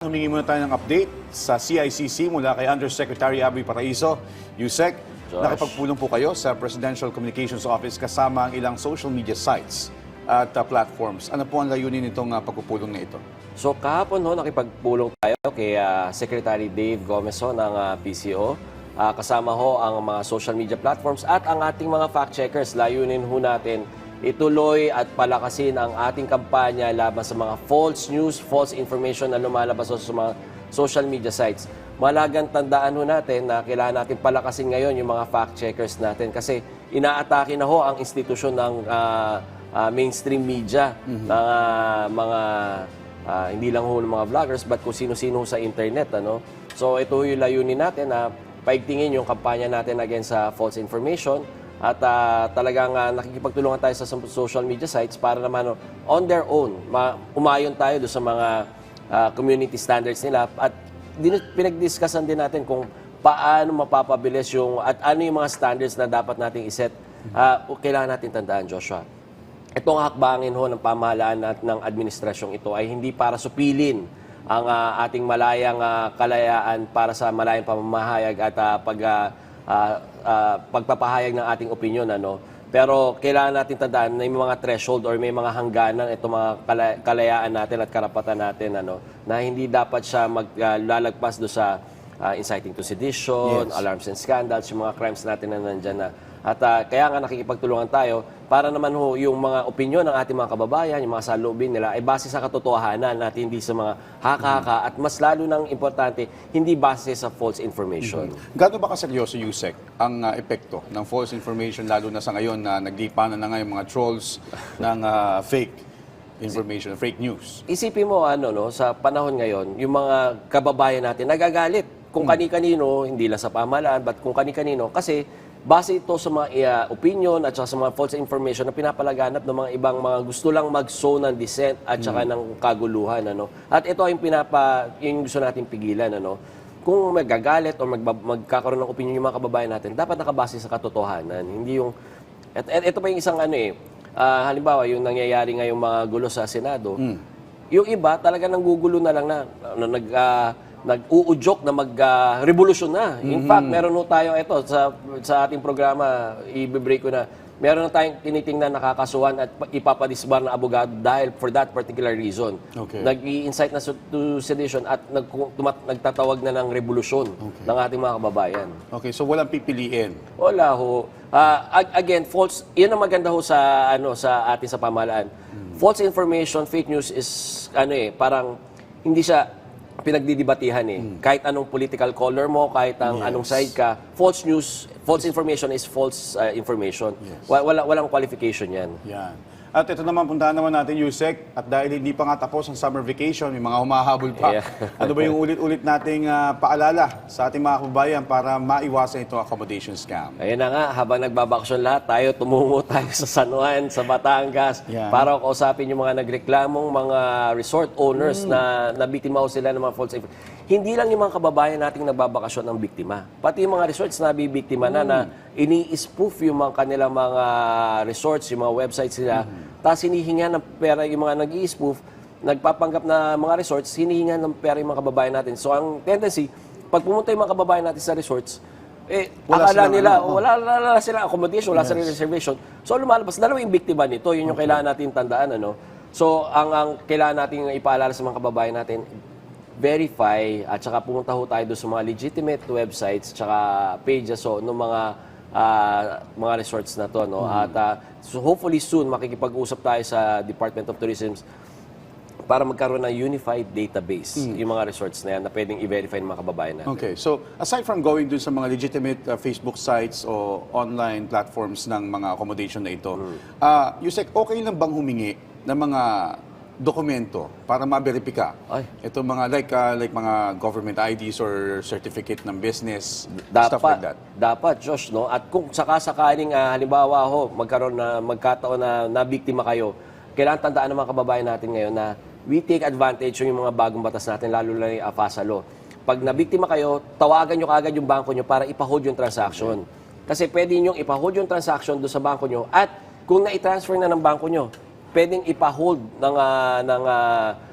Humingi muna tayo ng update sa CICC mula kay Undersecretary Abby Paraiso. Yusek, nakipagpulong po kayo sa Presidential Communications Office kasama ang ilang social media sites at platforms. Ano po ang layunin nitong pagpupulong na ito? So kahapon nakipagpulong tayo kay Secretary Dave Gomez ng PCO. Kasama ang mga social media platforms at ang ating mga fact-checkers. Layunin natin ituloy at palakasin ang ating kampanya laban sa mga false news, false information na lumalabas sa mga social media sites. Malagang tandaan natin na kailangan natin palakasin ngayon yung mga fact-checkers natin kasi inaatake na ang institusyon ng mainstream media, ng mga hindi lang ng mga vloggers but kung sino-sino sa internet. So ito yung layunin natin na paigtingin yung kampanya natin against sa false information. At talagang nakikipagtulungan tayo sa social media sites para naman on their own, umayon tayo doon sa mga community standards nila. At pinag-discussan din natin kung paano mapapabilis at ano yung mga standards na dapat nating iset. Kailangan natin tandaan, Joshua. Itong hakbangin ng pamahalaan at ng administrasyong ito ay hindi para supilin ang ating malayang kalayaan para sa malayang pamamahayag at pagpapahayag ng ating opinion. Pero kailangan natin tandaan na may mga threshold or may mga hangganan itong mga kalayaan natin at karapatan natin na hindi dapat siya maglalagpas do sa inciting to sedition, alarms and scandals, yung mga crimes natin na nandyan na. At kaya nga nakikipagtulungan tayo para naman yung mga opinyon ng ating mga kababayan, yung mga saloobin nila ay base sa katotohanan at hindi sa mga haka-haka at mas lalo nang importante, hindi base sa false information. Gaano ba kaseryoso, Yusek, ang epekto ng false information lalo na sa ngayon na naglipanan na nga yung mga trolls ng fake information, fake news? Isipin mo sa panahon ngayon, yung mga kababayan natin nagagalit kung kani-kanino, hindi lang sa pamahalaan, but kung kani-kanino kasi base ito sa mga opinion at saka sa mga false information na pinapalaganap ng mga ibang mga gusto lang mag-sow ng dissent at saka ng kaguluhan. At ito ay yung gusto natin pigilan. Kung magagalit o magkakaroon ng opinion yung mga kababayan natin, dapat nakabase sa katotohanan. Hindi yung... Ito pa yung isang halimbawa, yung nangyayari ngayong mga gulo sa Senado, yung iba talaga nanggugulo na lang nag-uudyok na mag-revolusyon na. In fact, meron tayo sa ating programa, i-break ko na, meron na tayong tinitingnan nakakasuhan at ipapadisbar na abogado dahil for that particular reason. Okay. Nag-i-incite na to sedition at nagtatawag na ng revolusyon ng ating mga kababayan. Okay, so walang pipiliin. Wala ho. Again, false, yun ang maganda ho sa atin sa pamahalaan. False information, fake news is parang hindi siya pinagdidibatihan Kahit anong political color mo, kahit anong side ka, false news, false information is false information. Walang qualification yan. Yan. At ito naman, puntahan naman natin, Yusek, at dahil hindi pa nga tapos ang summer vacation, may mga humahabol pa. Ano ba yung ulit-ulit nating paalala sa ating mga kababayan para maiwasan itong accommodation scam? Ayun na nga, habang nagbabakasyon lahat, tumungo tayo sa San Juan, sa Batangas, para kausapin yung mga nagreklamong mga resort owners na nabiktima sila ng mga false information. Hindi lang yung mga kababayan nating nagbabakasyon ang biktima. Pati yung mga resorts na bibiktima na ini-spoof yung mga kanilang mga resorts, yung mga websites nila. Tapos hinihinga ng pera yung mga nag-i-spoof, nagpapanggap na mga resorts, hinihinga ng pera yung mga kababayan natin. So ang tendency, pag pumunta yung mga kababayan natin sa resorts, akala nila, wala silang accommodation, wala silang reservation. So lumalabas, dalawa yung biktima nito, yun yung kailangan natin tandaan. So ang kailangan natin ipaalala sa mga kababayan natin, verify at saka pumunta tayo doon sa mga legitimate websites at saka pages ng mga resorts na to. At so hopefully soon makikipag-usap tayo sa Department of Tourism para magkaroon ng unified database yung mga resorts na yan na pwedeng i-verify ng mga kababayan natin. Okay, so aside from going dun sa mga legitimate Facebook sites o online platforms ng mga accommodation na ito, Yusek, okay lang bang humingi ng mga dokumento para ma-verify ito mga like mga government IDs or certificate ng business, stuff like that? Dapat, Josh, At kung sakasakaling halimbawa magkataon na nabiktima kayo, kailangan tandaan ng mga kababayan natin ngayon na we take advantage yung mga bagong batas natin, lalo na yung AFASA law. Pag nabiktima kayo, tawagan nyo kaagad yung bangko nyo para ipa-hold yung transaction. Kasi pwede nyo ipa-hold yung transaction doon sa bangko nyo at kung na-transfer na ng bangko nyo, pwedeng ipa-hold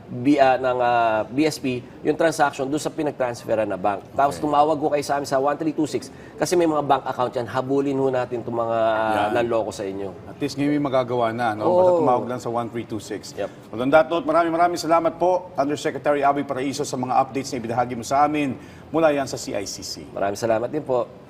BSP yung transaction doon sa pinag-transferan na bank. Tapos tumawag ko kayo sa amin sa 1326 kasi may mga bank account yan. Habulin ho natin itong mga nanloko sa inyo. At least ngayon may magagawa na, no? Oo. Basta tumawag lang sa 1326. Yep. Well, on that note, maraming salamat po, Undersecretary Abby Paraiso, sa mga updates na ibinahagi mo sa amin mula yan sa CICC. Maraming salamat din po.